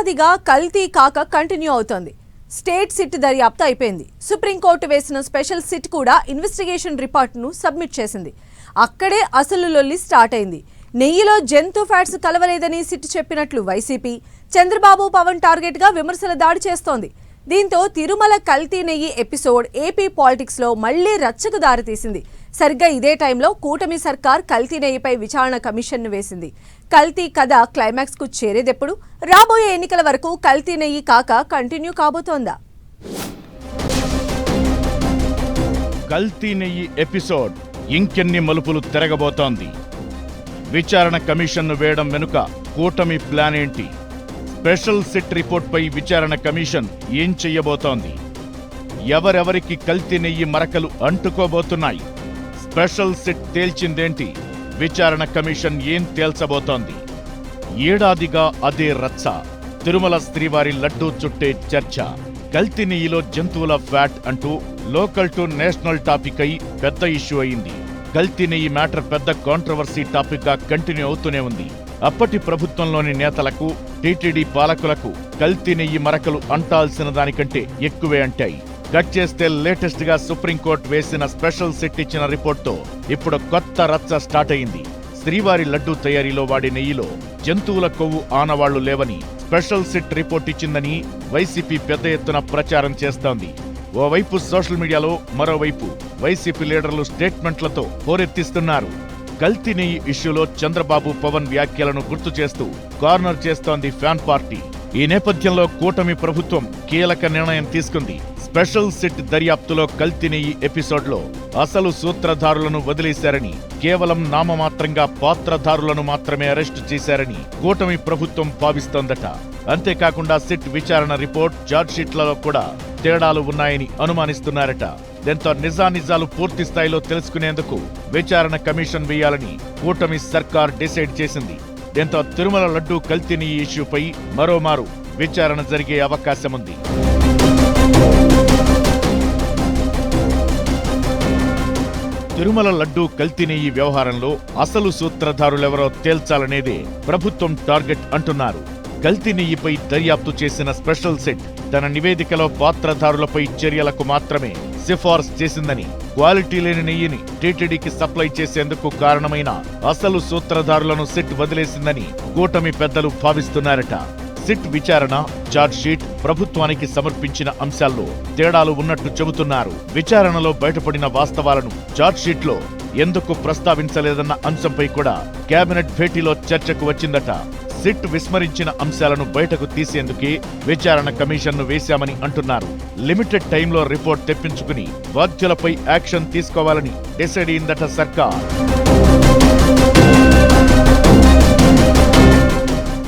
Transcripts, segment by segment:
ఏడాదిగా కల్తీ కాక కంటిన్యూ అవుతోంది. స్టేట్ సిట్ దర్యాప్తు అయిపోయింది. సుప్రీంకోర్టు వేసిన స్పెషల్ సిట్ కూడా ఇన్వెస్టిగేషన్ రిపోర్ట్ను సబ్మిట్ చేసింది. అక్కడే అసలు లొల్లి స్టార్ట్ అయింది. నెయ్యిలో జంతు ఫ్యాట్స్ కలవలేదని సిట్ చెప్పినట్లు వైసీపీ, చంద్రబాబు, పవన్ టార్గెట్గా విమర్శల దాడి చేస్తోంది. దీంతో తిరుమల కల్తీ నెయ్యి ఎపిసోడ్ ఏపీ పాలిటిక్స్లో మళ్లీ రచ్చకు దారితీసింది. సరిగ్గా ఇదే టైంలో కూటమి సర్కార్ కల్తీ నెయ్యిపై విచారణ కమిషన్ను వేసింది. కల్తీ కథ క్లైమాక్స్కు చేరేదెప్పుడు? రాబోయే ఎన్నికల వరకు కల్తీ నెయ్యి కాక కంటిన్యూ కాబోతోందా? కల్తీ నెయ్యి ఎపిసోడ్ ఇంకెన్ని మలుపులు తిరగబోతోంది? విచారణ కమిషన్ను వేయడం వెనుక కూటమి ప్లాన్ ఏంటి? స్పెషల్ సిట్ రిపోర్ట్పై విచారణ కమిషన్ ఏం చెయ్యబోతోంది? ఎవరెవరికి కల్తీ నెయ్యి మరకలు అంటుకోబోతున్నాయి? Special SIT తేల్చిందేంటి? విచారణ కమిషన్ ఏం తేల్చబోతోంది? ఏడాదిగా అదే రచ్చ. తిరుమల శ్రీవారి లడ్డూ చుట్టే చర్చ. కల్తీ నెయ్యిలో జంతువుల ఫ్యాట్ అంటూ లోకల్ టు నేషనల్ టాపిక్ అయి పెద్ద ఇష్యూ అయింది. కల్తీ నెయ్యి మ్యాటర్ పెద్ద కాంట్రవర్సీ టాపిక్ గా కంటిన్యూ అవుతూనే ఉంది. అప్పటి ప్రభుత్వంలోని నేతలకు, టీటీడీ పాలకులకు కల్తీ నెయ్యి మరకలు అంటాల్సిన దానికంటే ఎక్కువే అంటాయి. కట్ చేస్తే లేటెస్ట్ గా సుప్రీంకోర్టు వేసిన స్పెషల్ సిట్ ఇచ్చిన రిపోర్ట్తో ఇప్పుడు కొత్త రచ్చ స్టార్ట్ అయింది. శ్రీవారి లడ్డూ తయారీలో వాడే నెయ్యిలో జంతువుల కొవ్వు ఆనవాళ్లు లేవని స్పెషల్ సిట్ రిపోర్ట్ ఇచ్చిందని వైసీపీ పెద్ద ఎత్తున ప్రచారం చేస్తోంది. ఓవైపు సోషల్ మీడియాలో, మరోవైపు వైసీపీ లీడర్లు స్టేట్మెంట్లతో హోరెత్తిస్తున్నారు. కల్తీ నెయ్యి ఇష్యూలో చంద్రబాబు, పవన్ వ్యాఖ్యలను గుర్తు చేస్తూ కార్నర్ చేస్తోంది ఫ్యాన్ పార్టీ. ఈ నేపథ్యంలో కూటమి ప్రభుత్వం కీలక నిర్ణయం తీసుకుంది. స్పెషల్ సిట్ దర్యాప్తులో కల్తీ నెయ్యి ఎపిసోడ్లో అసలు సూత్రధారులను వదిలేశారని, కేవలం నామమాత్రంగా పాత్రధారులను మాత్రమే అరెస్టు చేశారని కూటమి ప్రభుత్వం భావిస్తోందట. అంతేకాకుండా సిట్ విచారణ రిపోర్ట్, ఛార్జ్షీట్లలో కూడా తేడాలు ఉన్నాయని అనుమానిస్తున్నారట. దీంతో నిజానిజాలు పూర్తి స్థాయిలో తెలుసుకునేందుకు విచారణ కమిషన్ వేయాలని కూటమి సర్కార్ డిసైడ్ చేసింది. దీంతో తిరుమల లడ్డూ కల్తీ నెయ్యి ఇష్యూపై మరోమారు విచారణ జరిగే అవకాశముంది. తిరుమల లడ్డూ కల్తీ నెయ్యి వ్యవహారంలో అసలు సూత్రధారులెవరో తేల్చాలనేదే ప్రభుత్వం టార్గెట్ అంటున్నారు. కల్తీ నెయ్యిపై దర్యాప్తు చేసిన స్పెషల్ సిట్ తన నివేదికలో పాత్రధారులపై చర్యలకు మాత్రమే సిఫార్సు చేసిందని, క్వాలిటీ లేని నెయ్యిని టీటీడీకి సప్లై చేసేందుకు కారణమైన అసలు సూత్రధారులను సిట్ వదిలేసిందని కూటమి పెద్దలు భావిస్తున్నారట. సిట్ విచారణ, ఛార్జ్షీట్, ప్రభుత్వానికి సమర్పించిన అంశాల్లో తేడాలు ఉన్నట్టు చెబుతున్నారు. విచారణలో బయటపడిన వాస్తవాలను ఛార్జ్షీట్లో ఎందుకు ప్రస్తావించలేదన్న అంశంపై కూడా కేబినెట్ భేటీలో చర్చకు వచ్చిందట. సిట్ విస్మరించిన అంశాలను బయటకు తీసేందుకే విచారణ కమిషన్ను వేశామని అంటున్నారు. లిమిటెడ్ టైంలో రిపోర్ట్ తెప్పించుకుని బాధ్యులపై యాక్షన్ తీసుకోవాలని డిసైడ్ అయిందట సర్కార్.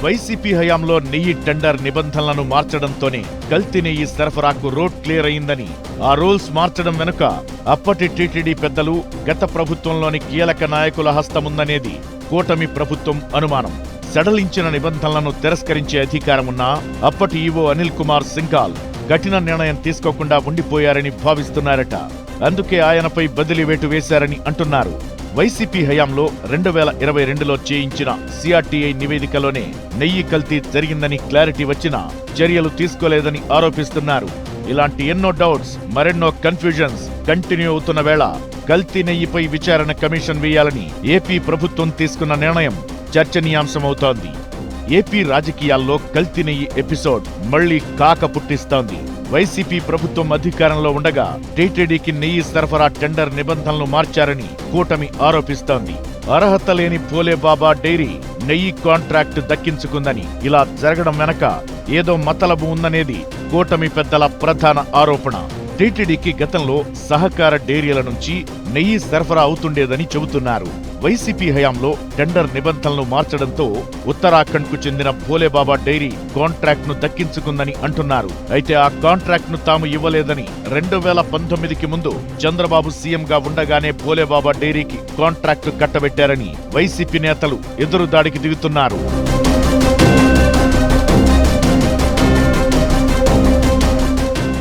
వైసీపీ హయాంలో నెయ్యి టెండర్ నిబంధనలను మార్చడంతోనే కల్తీ నెయ్యి సరఫరాకు రోడ్ క్లియర్ అయిందని, ఆ రూల్స్ మార్చడం వెనుక అప్పటి టీటీడీ పెద్దలు, గత ప్రభుత్వంలోని కీలక నాయకుల హస్తముందనేది కూటమి ప్రభుత్వం అనుమానం. సడలించిన నిబంధనలను తిరస్కరించే అధికారమున్నా అప్పటి ఈవో అనిల్ కుమార్ సింఘాల్ కఠిన నిర్ణయం తీసుకోకుండా ఉండిపోయారని భావిస్తున్నారట. అందుకే ఆయనపై బదిలీ వేటు వేశారని అంటున్నారు. వైసీపీ హయాంలో 2022లో చేయించిన సిఆర్టీఐ నివేదికలోనే నెయ్యి కల్తీ జరిగిందని క్లారిటీ వచ్చినా చర్యలు తీసుకోలేదని ఆరోపిస్తున్నారు. ఇలాంటి ఎన్నో డౌట్స్, మరెన్నో కన్ఫ్యూజన్స్ కంటిన్యూ అవుతున్న వేళ కల్తీ నెయ్యిపై విచారణ కమిషన్ వేయాలని ఏపీ ప్రభుత్వం తీసుకున్న నిర్ణయం చర్చనీయాంశమవుతోంది. ఏపీ రాజకీయాల్లో కల్తీ నెయ్యి ఎపిసోడ్ మళ్లీ కాక పుట్టిస్తోంది. వైసీపీ ప్రభుత్వం అధికారంలో ఉండగా టీటీడీకి నెయ్యి సరఫరా టెండర్ నిబంధనలు మార్చారని కూటమి ఆరోపిస్తోంది. అర్హత లేని భోలేబాబా డైరీ నెయ్యి కాంట్రాక్టు దక్కించుకుందని, ఇలా జరగడం వెనక ఏదో మతలబు ఉందనేది కూటమి పెద్దల ప్రధాన ఆరోపణ. టీటీడీకి గతంలో సహకార డైరీల నుంచి నెయ్యి సరఫరా అవుతుండేదని చెబుతున్నారు. వైసీపీ హయాంలో టెండర్ నిబంధనలు మార్చడంతో ఉత్తరాఖండ్ కు చెందిన భోలేబాబా డైరీ కాంట్రాక్ట్ ను దక్కించుకుందని అంటున్నారు. అయితే ఆ కాంట్రాక్ట్ ను తాము ఇవ్వలేదని 2019కి ముందు చంద్రబాబు సీఎంగా ఉండగానే భోలేబాబా డైరీకి కాంట్రాక్టు కట్టబెట్టారని వైసీపీ నేతలు ఎదురుదాడికి దిగుతున్నారు.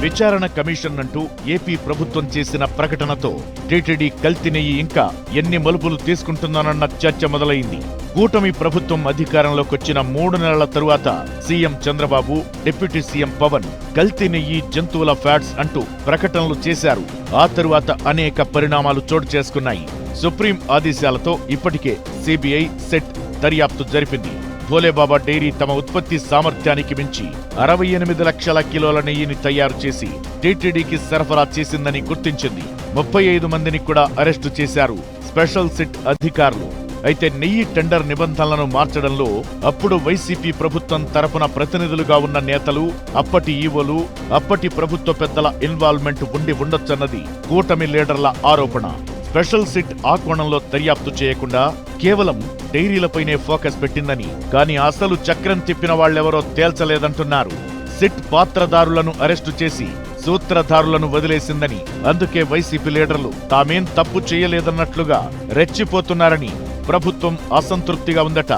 విచారణ కమిషన్ అంటూ ఏపీ ప్రభుత్వం చేసిన ప్రకటనతో టీటీడీ కల్తీ నెయ్యి ఇంకా ఎన్ని మలుపులు తీసుకుంటుందోనన్న చర్చ మొదలైంది. కూటమి ప్రభుత్వం అధికారంలోకొచ్చిన 3 నెలల తరువాత CM Chandrababu, deputy CM Pawan కల్తీ నెయ్యి, జంతువుల ఫ్యాట్స్ అంటూ ప్రకటనలు చేశారు. ఆ తరువాత అనేక పరిణామాలు చోటు చేసుకున్నాయి. సుప్రీం ఆదేశాలతో ఇప్పటికే సిబిఐ, సెట్ దర్యాప్తు జరిపింది. భోలేబాబా డైరీ తమ ఉత్పత్తి సామర్థ్యానికి మించి 68 లక్షల కిలోల నెయ్యిని తయారు చేసి టీటీడీకి సరఫరా చేసిందని గుర్తించింది. 35 మందిని కూడా అరెస్టు చేశారు స్పెషల్ సిట్ అధికారులు. అయితే నెయ్యి టెండర్ నిబంధనలను మార్చడంలో అప్పుడు వైసీపీ ప్రభుత్వం తరపున ప్రతినిధులుగా ఉన్న నేతలు, అప్పటి ఈవోలు, అప్పటి ప్రభుత్వ పెద్దల ఇన్వాల్వ్మెంట్ ఉండి ఉండొచ్చన్నది కూటమి లీడర్ల ఆరోపణ. స్పెషల్ సిట్ ఆ కోణంలో దర్యాప్తు చేయకుండా కేవలం డైరీలపైనే ఫోకస్ పెట్టిందని, కానీ అసలు చక్రం తిప్పిన వాళ్లెవరో తేల్చలేదంటున్నారు. సిట్ పాత్రదారులను అరెస్టు చేసి సూత్రధారులను వదిలేసిందని, అందుకే వైసీపీ లీడర్లు తామేం తప్పు చేయలేదన్నట్లుగా రెచ్చిపోతున్నారని ప్రభుత్వం అసంతృప్తిగా ఉందట.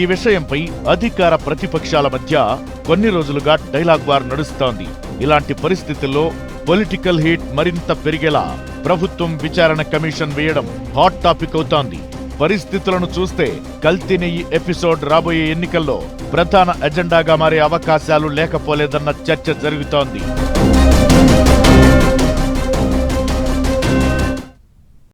ఈ విషయంపై అధికార ప్రతిపక్షాల మధ్య కొన్ని రోజులుగా డైలాగ్ వార్ నడుస్తోంది. ఇలాంటి పరిస్థితుల్లో పొలిటికల్ హీట్ మరింత పెరిగేలా ప్రభుత్వం విచారణ కమిషన్ వేయడం హాట్ టాపిక్ అవుతోంది. పరిస్థితులను చూస్తే కల్తీ నెయ్యి ఎపిసోడ్ రాబోయే ఎన్నికల్లో ప్రధాన ఎజెండాగా మారే అవకాశాలు లేకపోలేదన్న చర్చ జరుగుతోంది.